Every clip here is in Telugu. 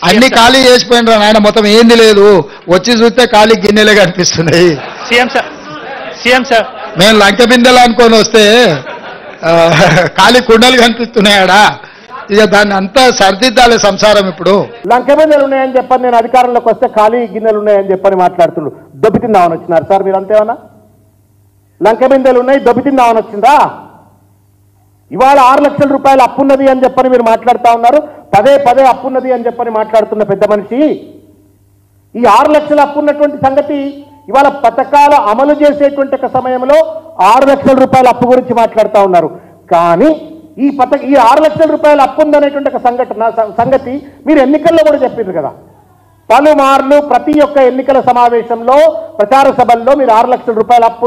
అన్ని ఖాళీ చేసిపోయినరా నాయన, మొత్తం ఏంది లేదు, వచ్చి చూస్తే ఖాళీ గిన్నెలే కనిపిస్తున్నాయి. సీఎం సార్ మేము లంక బిందెలు అనుకొని వస్తే ఖాళీ కుండలు కనిపిస్తున్నాయాడా? ఇక దాన్ని అంతా సరిదిద్దాలి సంసారం. ఇప్పుడు లంక బిందెలు ఉన్నాయని చెప్పని నేను అధికారంలోకి వస్తే ఖాళీ గిన్నెలు ఉన్నాయని చెప్పని మాట్లాడుతుండ్రు. దొబ్బితిందామని వచ్చినారు సార్ మీరు, అంతేమన్నా? లంక బిందెలు ఉన్నాయి దొబ్బితిందామని వచ్చిందా? ఇవాళ 6 లక్షల రూపాయలు అప్పున్నది అని చెప్పని మీరు మాట్లాడుతూ ఉన్నారు. పదే పదే అప్పున్నది అని చెప్పని మాట్లాడుతున్న పెద్ద మనిషి, ఈ 6 లక్షల అప్పున్నటువంటి సంగతి ఇవాళ పథకాలు అమలు చేసేటువంటి ఒక సమయంలో 6 లక్షల రూపాయల అప్పు గురించి మాట్లాడుతూ ఉన్నారు. కానీ ఈ 6 లక్షల రూపాయల అప్పు ఉందనేటువంటి ఒక సంగతి మీరు ఎన్నికల్లో కూడా చెప్పారు కదా. పలుమార్లు ప్రతి ఒక్క ఎన్నికల సమావేశంలో ప్రచార సభల్లో మీరు 6 లక్షల రూపాయల అప్పు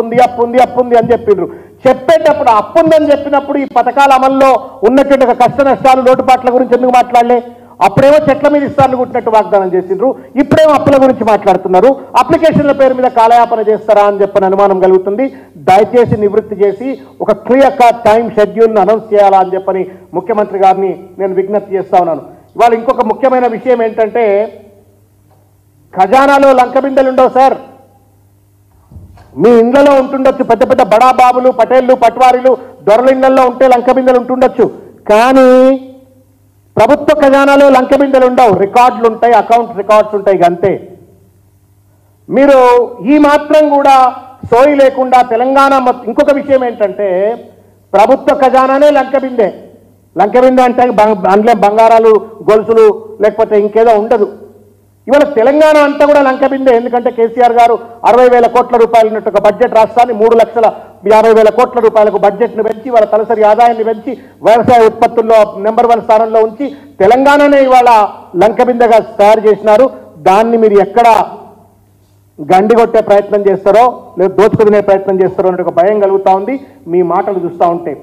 ఉంది అని చెప్పిండ్రు. చెప్పేటప్పుడు అప్పుందని చెప్పినప్పుడు ఈ పథకాల అమల్లో ఉన్నటువంటి ఒక కష్ట నష్టాలు లోటుపాట్ల గురించి ఎందుకు మాట్లాడలే? అప్పుడేమో చెట్ల మీద ఇస్తాను కుట్టినట్టు వాగ్దానం చేసిండ్రు, ఇప్పుడేమో అప్పుల గురించి మాట్లాడుతున్నారు. అప్లికేషన్ల పేరు మీద కాలయాపన చేస్తారా అని చెప్పని అనుమానం కలుగుతుంది. దయచేసి నివృత్తి చేసి ఒక క్లియర్ కట్ టైం షెడ్యూల్ను అనౌన్స్ చేయాలా అని చెప్పని ముఖ్యమంత్రి గారిని నేను విజ్ఞప్తి చేస్తా ఉన్నాను. ఇవాళ ఇంకొక ముఖ్యమైన విషయం ఏంటంటే, ఖజానాలో లంక బిందెలు ఉండవు సార్. మీ ఇండ్లలో ఉంటుండొచ్చు, పెద్ద పెద్ద బడాబాబులు, పటేళ్లు, పట్వారీలు, దొరల ఇళ్లలో ఉంటే లంక బిందెలు ఉంటుండొచ్చు. కానీ ప్రభుత్వ ఖజానాలో లంక బిందెలు ఉండవు, రికార్డులు ఉంటాయి, అకౌంట్ రికార్డ్స్ ఉంటాయి. అంతే. మీరు ఈ మాత్రం కూడా సోయి లేకుండా తెలంగాణ ఇంకొక విషయం ఏంటంటే, ప్రభుత్వ ఖజానానే లంక బిందె. లంక బిందె అంటే అందులో బంగారాలు, గొలుసులు లేకపోతే ఇంకేదో ఉండదు. ఇవాళ తెలంగాణ అంతా కూడా లంక బిందె. ఎందుకంటే కేసీఆర్ గారు 60,000 కోట్ల రూపాయలు ఉన్నట్టు ఒక బడ్జెట్ రాష్ట్రాన్ని 3,50,000 కోట్ల రూపాయలకు బడ్జెట్ను పెంచి వాళ్ళ తలసరి ఆదాయాన్ని పెంచి వ్యవసాయ ఉత్పత్తుల్లో నెంబర్ 1 స్థానంలో ఉంచి తెలంగాణనే ఇవాళ లంక బిందెగా తయారు చేసినారు. దాన్ని మీరు ఎక్కడ గండి కొట్టే ప్రయత్నం చేస్తారో లేదా దోచుకునే ప్రయత్నం చేస్తారో అనే ఒక భయం కలుగుతా ఉంది మీ మాటలు చూస్తూ ఉంటే.